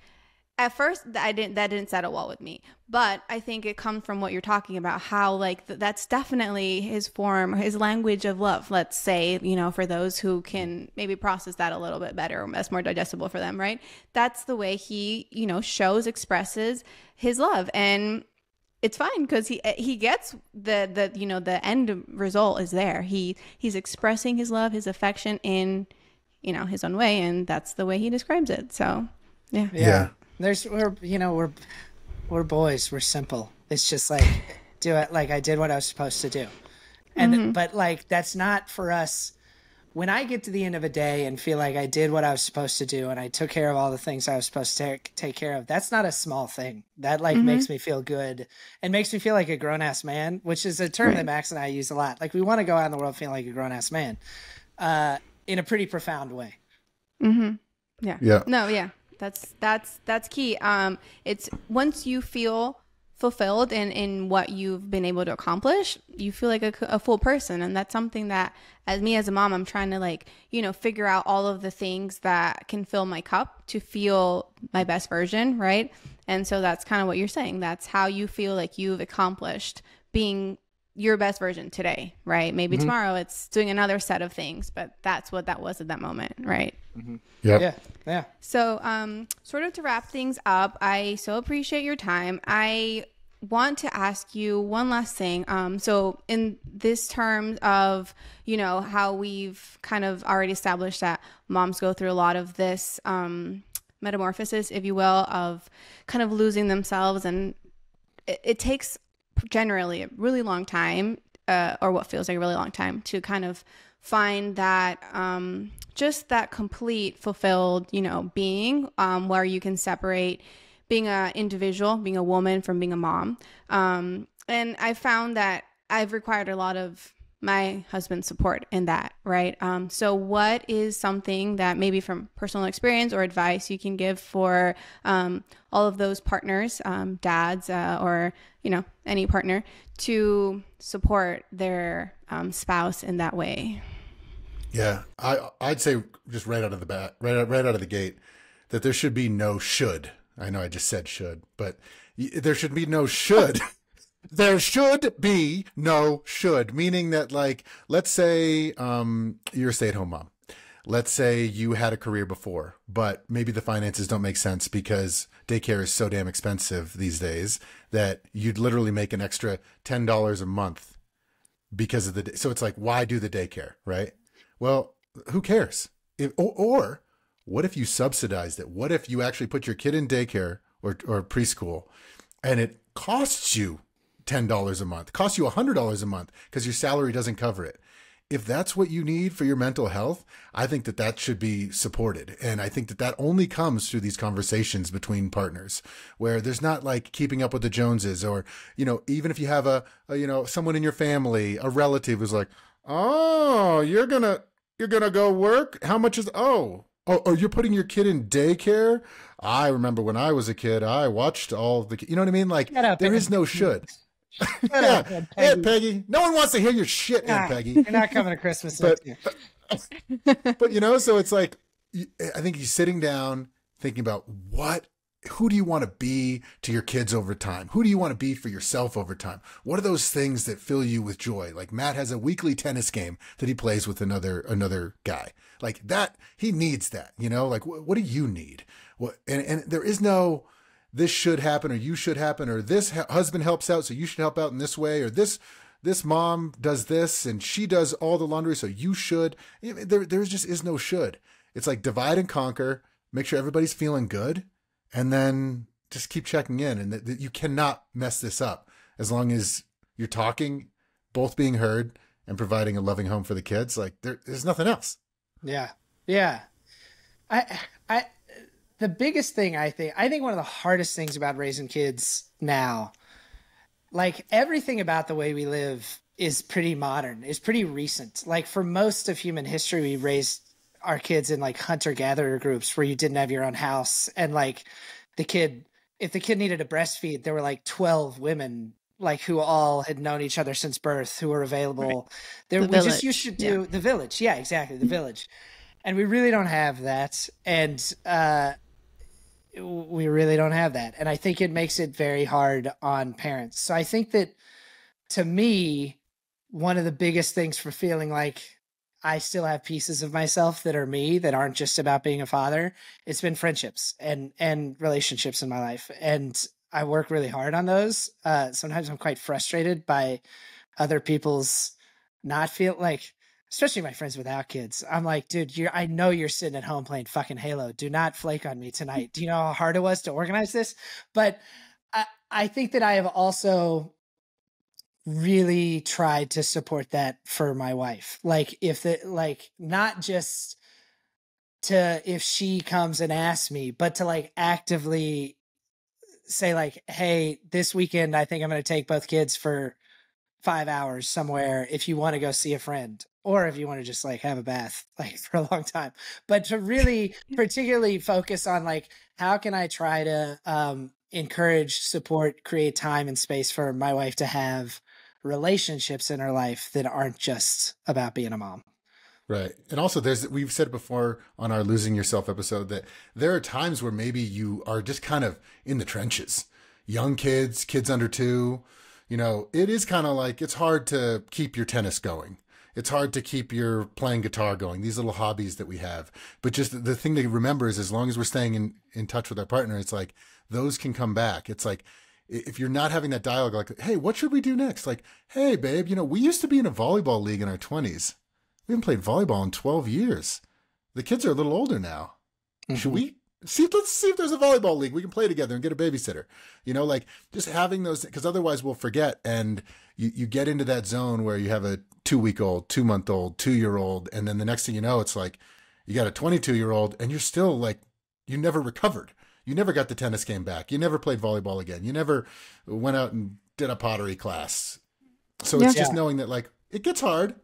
Speaker 3: at first that didn't settle well with me, but I think it comes from what you're talking about, how like that's definitely his form, his language of love, let's say, for those who can maybe process that a little bit better, or that's more digestible for them, right? That's the way he, expresses his love. And it's fine because he gets the end result is there. He's expressing his love, his affection in his own way, and that's the way he describes it. So yeah.
Speaker 1: We're boys, we're simple. It's just like, do it, like I did what I was supposed to do. And but like, that's not for us. When I get to the end of a day and feel like I did what I was supposed to do and I took care of all the things I was supposed to take care of, that's not a small thing. That like makes me feel good and makes me feel like a grown-ass man, which is a term that Max and I use a lot. Like, we want to go out in the world feeling like a grown-ass man. In a pretty profound way.
Speaker 3: That's key. It's once you feel fulfilled in what you've been able to accomplish, you feel like a full person. And that's something that as a mom, I'm trying to figure out all of the things that can fill my cup to feel my best version, right? And so that's kind of what you're saying. That's how you feel like you've accomplished being your best version today, right? Maybe tomorrow it's doing another set of things, but that's what that was at that moment, right?
Speaker 1: Yeah.
Speaker 3: So sort of to wrap things up, I so appreciate your time. I want to ask you one last thing. So in this terms of, how we've kind of already established that moms go through a lot of this metamorphosis, if you will, of kind of losing themselves, and it takes generally a really long time, or what feels like a really long time, to kind of find that just that complete fulfilled being, where you can separate being an individual, being a woman, from being a mom. And I found that I've required a lot of my husband's support in that, right? So what is something that maybe from personal experience or advice you can give for all of those partners, dads, or, you know, any partner to support their spouse in that way?
Speaker 2: Yeah, I'd say just right out of the bat, right out of the gate, that there should be no should. I know I just said should, but there should be no should. There should be no should, meaning that, like, let's say you're a stay-at-home mom. Let's say you had a career before, but maybe the finances don't make sense because daycare is so damn expensive these days that you'd literally make an extra $10 a month because of the day. So it's like, why do the daycare, right? Well, who cares? Or what if you subsidized it? What if you actually put your kid in daycare or preschool and it costs you $10 a month, costs you $100 a month because your salary doesn't cover it? If that's what you need for your mental health, I think that should be supported. And I think that only comes through these conversations between partners where there's not like keeping up with the Joneses, or, you know, even if you have a you know, someone in your family, a relative who's like, oh, you're gonna go work? How much is, oh, you're putting your kid in daycare? I remember when I was a kid, I watched all the, you know what I mean? Like, there is no should. Yeah, Aunt Peggy. No one wants to hear your shit, Aunt Peggy.
Speaker 1: You're not coming to Christmas next year.
Speaker 2: But, you know, so it's like, I think you're sitting down thinking about who do you want to be to your kids over time? Who do you want to be for yourself over time? What are those things that fill you with joy? Like Matt has a weekly tennis game that he plays with another guy. Like that, he needs that, you know, like what do you need? And there is no, this should happen, or you should happen, or this husband helps out, so you should help out in this way, or this mom does this and she does all the laundry, so you should. There just is no should. It's like divide and conquer, make sure everybody's feeling good, and then just keep checking in. And that you cannot mess this up as long as you're talking, both being heard, and providing a loving home for the kids. Like there's nothing else.
Speaker 1: Yeah. Yeah. The biggest thing I think one of the hardest things about raising kids now, like everything about the way we live is pretty modern, is pretty recent. Like for most of human history, we raised our kids in like hunter-gatherer groups where you didn't have your own house. And like if the kid needed a breastfeed, there were like 12 women like who all had known each other since birth, who were available.
Speaker 3: Right.
Speaker 1: We just used to do the village. Yeah, exactly. The village. And we really don't have that. And, we really don't have that. And I think it makes it very hard on parents. So I think that, to me, one of the biggest things for feeling like I still have pieces of myself that are me, that aren't just about being a father, it's been friendships and relationships in my life. And I work really hard on those. Sometimes I'm quite frustrated by other people's not feel like, especially my friends without kids. I'm like, dude, I know you're sitting at home playing fucking Halo. Do not flake on me tonight. Do you know how hard it was to organize this? But I think that I have also really tried to support that for my wife. Like not just if she comes and asks me, but to like actively say like, hey, this weekend, I think I'm going to take both kids for 5 hours somewhere if you want to go see a friend, or if you want to just like have a bath like for a long time. But to really particularly focus on like, how can I try to encourage, support, create time and space for my wife to have relationships in her life that aren't just about being a mom.
Speaker 2: Right. And also we've said before on our Losing Yourself episode that there are times where maybe you are just kind of in the trenches. Young kids under 2, you know, it is kind of like, it's hard to keep your tennis going. It's hard to keep your playing guitar going, these little hobbies that we have. But just the thing to remember is, as long as we're staying in touch with our partner, it's like those can come back. It's like, if you're not having that dialogue, like, hey, what should we do next? Like, hey, babe, you know, we used to be in a volleyball league in our 20s. We haven't played volleyball in 12 years. The kids are a little older now. Mm-hmm. Should we? Let's see if there's a volleyball league. We can play together and get a babysitter. You know, like just having those, because otherwise we'll forget. And you get into that zone where you have a 2-week-old, 2-month-old, 2-year-old. And then the next thing you know, it's like you got a 22-year-old and you're still like, you never recovered. You never got the tennis game back. You never played volleyball again. You never went out and did a pottery class. So it's just knowing that like, it gets hard,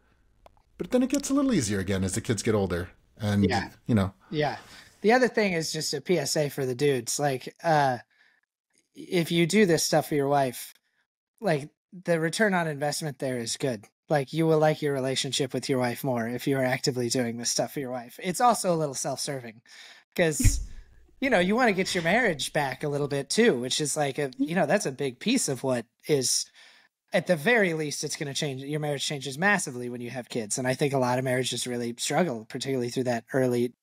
Speaker 2: but then it gets a little easier again as the kids get older. And, you know.
Speaker 1: Yeah. The other thing is just a PSA for the dudes. Like, if you do this stuff for your wife, like the return on investment there is good. Like you will like your relationship with your wife more if you are actively doing this stuff for your wife. It's also a little self-serving because, you know, you want to get your marriage back a little bit too, which is like, that's a big piece of what is, at the very least, it's going to change. Your marriage changes massively when you have kids. And I think a lot of marriages really struggle, particularly through that early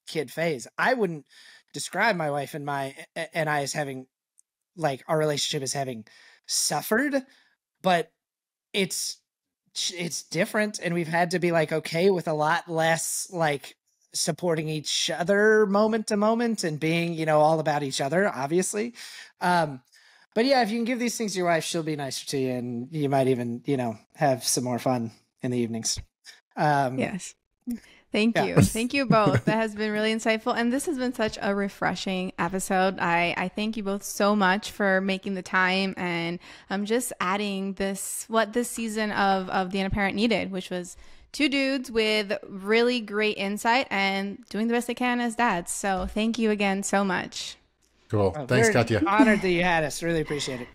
Speaker 1: kid phase. I wouldn't describe my wife and I as having, like, our relationship as having suffered, but it's different. And we've had to be like, okay with a lot less like supporting each other moment to moment and being, all about each other, obviously. But yeah, if you can give these things to your wife, she'll be nicer to you and you might even, have some more fun in the evenings.
Speaker 3: Yes. Thank you. Thank you both. That has been really insightful. And this has been such a refreshing episode. I thank you both so much for making the time and just adding what this season of The Unaparent needed, which was two dudes with really great insight and doing the best they can as dads. So thank you again so much.
Speaker 2: Cool. Thanks, Katia.
Speaker 1: Honored that you had us. Really appreciate it.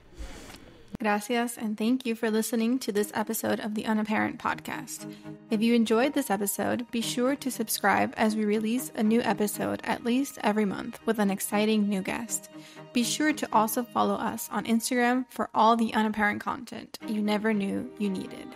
Speaker 3: Gracias, and thank you for listening to this episode of the Unaparent podcast. If you enjoyed this episode, be sure to subscribe as we release a new episode at least every month with an exciting new guest. Be sure to also follow us on Instagram for all the Unaparent content you never knew you needed.